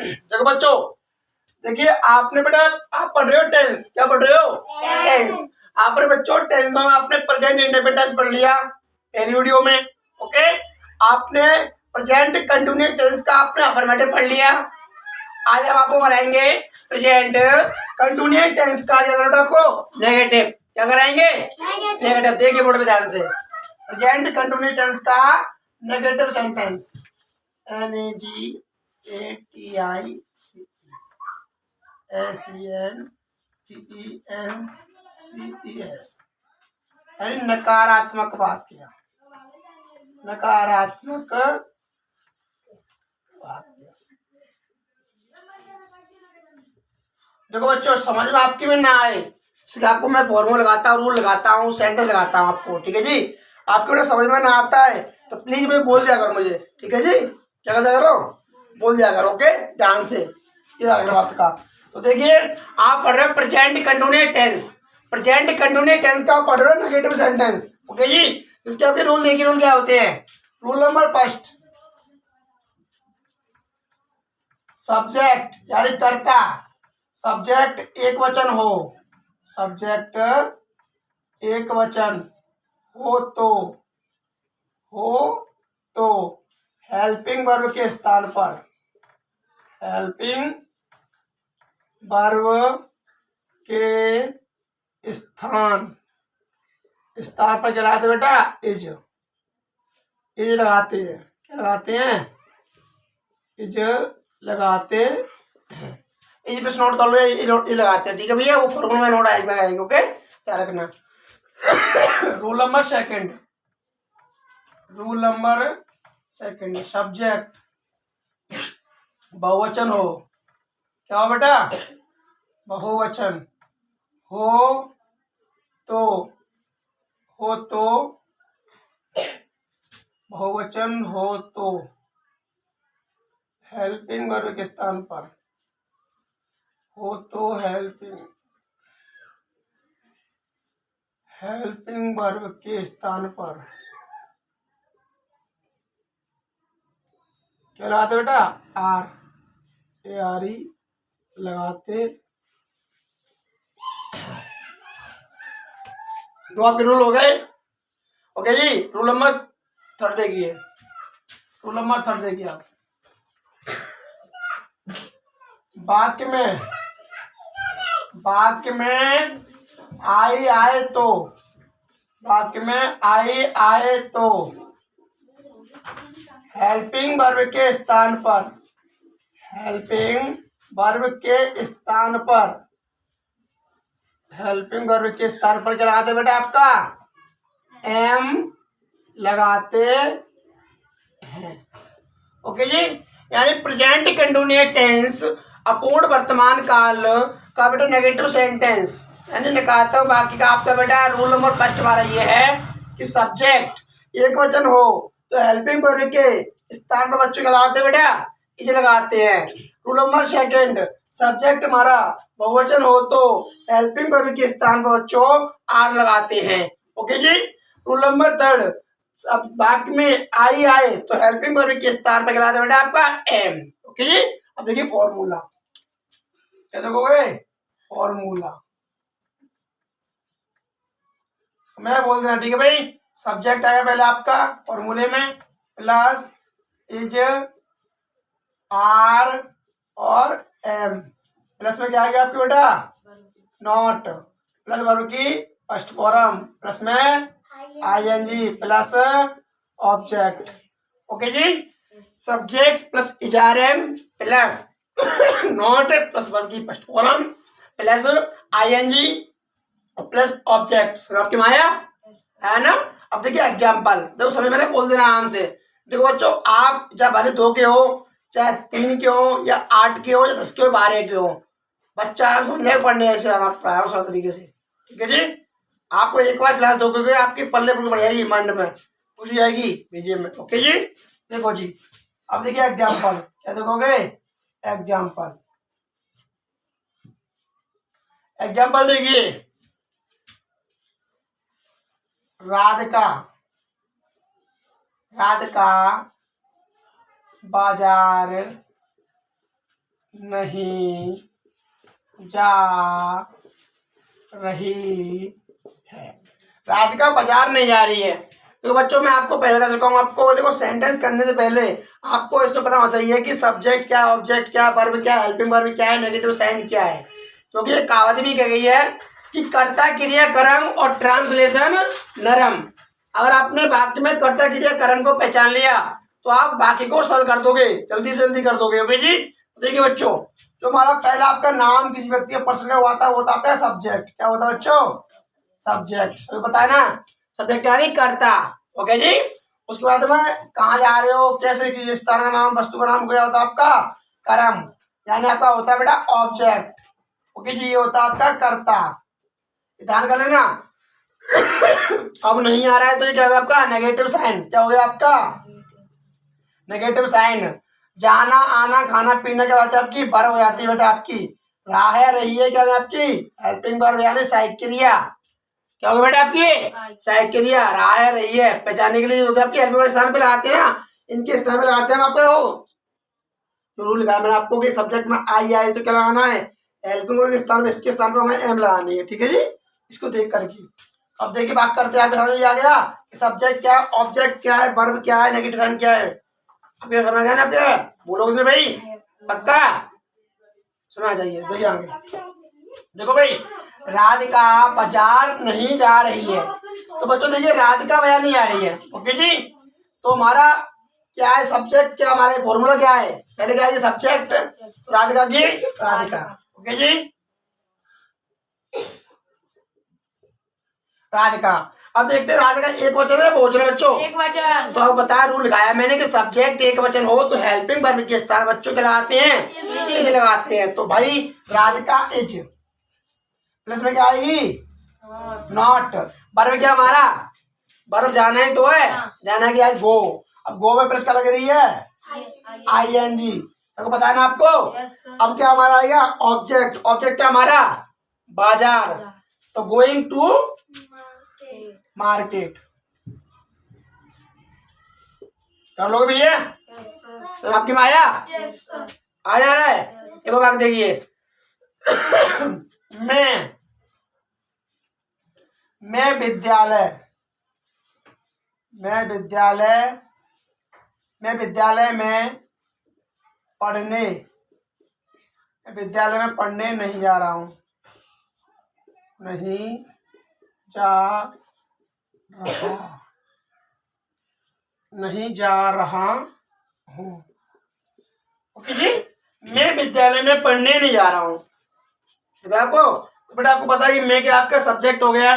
देखो बच्चों, देखिए आपने बेटा आप पढ़ रहे हो टेंस। क्या पढ़ रहे हो? टेंस। आपने बच्चों टेंस में आपने प्रेजेंट इंडेफिनिट पढ़ लिया पहली वीडियो में। ओके, आपने प्रेजेंट कंटिन्यूअस टेंस का आपने अफर्मेटिव पढ़ लिया। आज हम आपको कराएंगे प्रेजेंट कंटिन्यूअस टेंस का आपको नेगेटिव। क्या कराएंगे? नेगेटिव। देखिए बोर्ड पे ध्यान से, प्रेजेंट कंटिन्यूअस टेंस का नेगेटिव सेंटेंस NEGATIVSENTENCES यानी नकारात्मक वाक्य। नकारात्मक वाक्य। देखो बच्चों, समझ में आपकी में ना आए इसलिए आपको मैं फॉर्मूला लगाता हूँ, रूल लगाता हूँ, सेंटेंस लगाता हूँ आपको। ठीक है जी? आपको ना समझ में ना आता है तो प्लीज मुझे बोल दिया करो मुझे। ठीक है जी? क्या कर दिया करो? बोल दिया करो। ओके, ध्यान से ये बात का। तो देखिए आप पढ़ रहे हो present continuous tense. Present continuous tense का आप पढ़ रहे हो नेगेटिव सेंटेंस। ओके जी? इसके आपके रूल देखिए, रूल क्या होते हैं। रूल नंबर फर्स्ट, सब्जेक्ट यानी कर्ता, सब्जेक्ट एक वचन हो, सब्जेक्ट एक वचन हो तो हेल्पिंग वर्ब के स्थान पर, हेल्पिंग वर्ब के स्थान पर क्या लगाते बेटा? इज लगाते हैं। क्या लगाते हैं? इज लगाते हैं। इज पे नोट कर लो, ये लगाते हैं। ठीक है भैया? वो फॉर्मूला में नोट आएगा। ओके, ध्यान रखना। Rule number second, rule number second, subject बहुवचन हो। क्या हो बेटा? बहुवचन हो तो बहुवचन हो तो हेल्पिंग वर्ब के स्थान पर, हो तो हेल्पिंग वर्ब के स्थान पर क्या लगाते बेटा? ARE लगाते। दो आपके रूल हो गए। ओके जी? रूल नंबर थर्ड देखिए, रूल नंबर थर्ड देखिए आप, वाक्य में आई आए तो, वाक्य में आई आए तो हेल्पिंग वर्ब के स्थान पर, हेल्पिंग वर्ब के स्थान पर, हेल्पिंग वर्ब के स्थान पर क्या लगाते बेटा? आपका एम लगाते हैं। ओके जी? यानी प्रेजेंट कंटिन्यूअस टेंस अपूर्ण वर्तमान काल का बेटा नेगेटिव सेंटेंस यानी नकारात्मक वाक्य का आपका बेटा रूल नंबर फर्स्ट हमारा ये है कि सब्जेक्ट एक वचन हो तो हेल्पिंग वर्ब के स्थान पर बच्चों क्या लगाते बेटा? इज लगाते हैं। रूल नंबर सेकंड, सब्जेक्ट हमारा बहुवचन हो तो हेल्पिंग वर्ब के स्थान पर बच्चों आर लगाते हैं। ओके जी? रूल नंबर थर्ड, अब वाक्य में आई आए तो हेल्पिंग वर्ब के स्थान पर क्या लगाते बेटा? आपका एम। ओके जी? अब देखिए फॉर्मूला, क्या देखोगे? फॉर्मूला मैं बोल देना। ठीक है भाई? सब्जेक्ट आया पहले आपका फॉर्मूले में, प्लस इज आर और एम, प्लस में क्या आएगा आपके बेटा? नॉट, प्लस वर्ब की फर्स्ट फॉर्म, प्लस में ING, प्लस ऑब्जेक्ट। ओके जी? Subject plus is are am plus not plus verb की first form plus ING plus object. आपकी माया है ना? अब देखिए एग्जाम्पल, देखो समझ मैंने बोल देना आराम से। देखो बच्चों, आप चाहे भले 2 के हो, चाहे 3 के हो, या 8 के हो, या 10 के हो, 12 के हो, बच्चा आप समझ जाएगा पढ़ने ऐसे पढ़ाओ सरल तरीके से। ठीक है जी? आपको एक बार क्लास 2 के आपके पल्ले पर बढ़ जाएगी, माइंड में पूछ जाएगी भेजिए में। ओके जी? देखो जी, अब देखिए एग्जाम्पल, क्या देखोगे? एग्जाम्पल, एग्जाम्पल देखिए, राधिका बाजार नहीं जा रही है। राधिका बाजार नहीं जा रही है। तो बच्चों मैं आपको पहले बता चुका हूँ, आपको देखो सेंटेंस करने से पहले आपको इसमें पता होना चाहिए कि सब्जेक्ट क्या, ऑब्जेक्ट क्या, वर्ब क्या, हेल्पिंग वर्ब क्या है, नेगेटिव साइन क्या है। क्योंकि ये कहावत भी कह गई है कि कर्ता क्रिया कर्म और ट्रांसलेशन नरम। अगर आपने वाक्य में कर्ता क्रिया कर्म को पहचान लिया तो आप वाक्य को सरल कर दोगे, जल्दी से जल्दी कर दोगे। ओके जी, देखिए बच्चों, जो हमारा पहला आपका नाम किसी व्यक्ति का पर्सन का हुआ था वो था आपका सब्जेक्ट। क्या होता है बच्चों? सब्जेक्ट। सभी पता है ना, सब्जेक्ट यानी कर्ता। ओके जी। उसके बाद में कहाँ जा रहे हो, कैसे, किस स्थान का नाम, वस्तु का नाम क्या होता है आपका? कर्म, यानी आपका होता है बेटा ऑब्जेक्ट। ओके जी, ये होता है आपका कर्ता, ध्यान कर लेना। अब नहीं आ रहा है तो ये क्या होगा आपका? Negative sign. क्या हो गया आपका? Negative sign. जाना, आना, खाना, पीना क्या बात है आपकी? वर्ब हो जाती है बेटा आपकी। राह है, रही है, क्या होगा आपकी? हेल्पिंग वर्ब यानी सहायक क्रिया। क्या होगा बेटा आपकी? सहायक क्रिया। राह है, रही है, पहचानने के लिए होता है आपकी हेल्पिंग वर्ब स्थान पे लगाते हैं ना, इनके स्थान पे लगाते हैं हम आपको। तो रूल लगाया मैंने आपको कि सब्जेक्ट में आई आए तो क्या लगाना है? हेल्पिंग वर्ब के स्थान पे, इसके स्थान पे हमें एम लगानी है। ठीक है जी, इसको देख करके अब देखिए बात करते हैं। आपके समझ में आ गया कि सब्जेक्ट क्या है, ऑब्जेक्ट क्या है, वर्ब क्या है, नेगेटिव साइन क्या है? अब ये समझ गया ना? आपके बोलोगे भाई पक्का? समझ जाइए, देखिए आगे। देखो भाई, राधिका बाजार नहीं जा रही है। तो बच्चों देखिए राधिका बाजार नहीं जा रही है। ओके जी, तो हमारा क्या है? सब्जेक्ट क्या, हमारे फॉर्मूला क्या है? पहले क्या है? सब्जेक्ट, तो राधिका की राधिका। ओके जी, राधिका। अब देखते हैं राधिका एक वचन है बहुवचन है बच्चों? एक वचन। तो अब बताया, रूल लगाया मैंने कि सब्जेक्ट एक वचन हो तो हेल्पिंग वर्ब के स्थान बच्चों के लगाते हैं, इज लगाते हैं। तो भाई राधिका इज, प्लस में क्या आएगी? नॉट। वर्ब क्या हमारा? वर्ब जाना ही तो है, जाना क्या है? गो। अब गो में प्लस क्या लग रही है? ING। आपको बताया ना आपको। अब क्या हमारा आएगा? ऑब्जेक्ट। ऑब्जेक्ट क्या हमारा? बाजार। तो गोइंग टू मार्केट। कर लोगे भैया? सब आपकी माया आ जा रहा है। एक बात देखिए, मैं विद्यालय में पढ़ने नहीं जा रहा हूँ। नहीं जा रहा हूँ। ओके जी, मैं विद्यालय में पढ़ने नहीं जा रहा हूँ। आपको तो बेटा आपको पता है कि मैं क्या आपका सब्जेक्ट हो गया।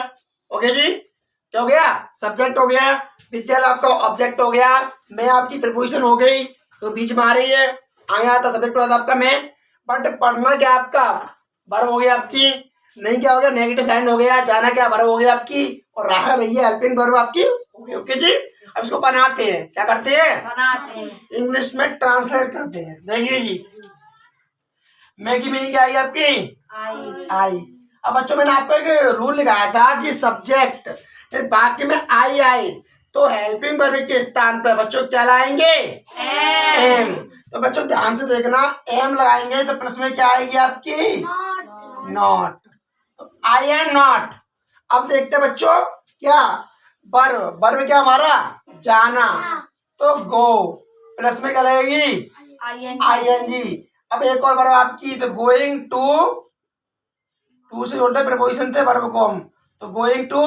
ओके जी, क्या हो गया? सब्जेक्ट हो गया। विद्यालय आपका ऑब्जेक्ट हो गया। मैं आपकी प्रीपोजिशन हो गई, तो बीच में आ रही है, आगे आता सब्जेक्ट होता आपका मैं। बट पढ़ना क्या आपका? वर्ब हो गया आपकी। नहीं क्या हो गया? नेगेटिव साइन हो गया। जाना क्या? वर्ब हो गया आपकी। और राह रही है, हेल्पिंग वर्ब आपकी। ओके जी, अब इसको बनाते हैं। क्या करते हैं? बनाते हैं, इंग्लिश में ट्रांसलेट करते हैं। देखिए जी, मैं की मीनिंग क्या आई आपकी? आई। अब बच्चों मैंने आपको एक रूल लगाया था कि सब्जेक्ट वाक्य में आई आए तो हेल्पिंग वर्ब के स्थान पर बच्चों क्या लाएंगे? एम। तो बच्चों ध्यान से देखना, एम लगाएंगे तो प्लस में क्या आएगी आपकी? नॉट। तो आई एम नॉट। अब देखते हैं बच्चों क्या वर्ब क्या हमारा? जाना, तो गो, प्लस में क्या लगेगी? ING। अब एक और वर्ब आपकी, तो गोइंग टू से जोड़ते हैं प्रीपोजिशन थे वर्ब को हम, तो गोइंग टू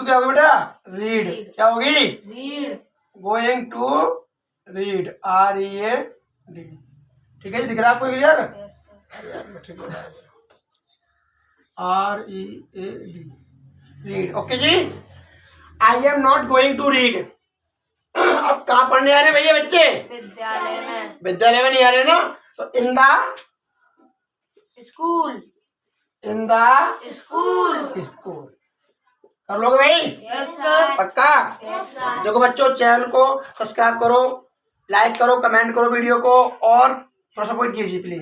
क्या होगी बेटा? रीड। क्या होगी? Read. Going to read, READ। ठीक है जी, दिख रहा है आपको क्लियर? READ, read. ओके जी, I am not going to read. अब कहाँ पढ़ने आ रहे भैया बच्चे? विद्यालय में नहीं आ रहे ना, तो इन द स्कूल। कर लोगे भाई? Yes sir. पक्का? Yes sir. देखो बच्चों, चैनल को सब्सक्राइब करो, लाइक करो, कमेंट करो वीडियो को, और थोड़ा सपोर्ट कीजिए प्लीज।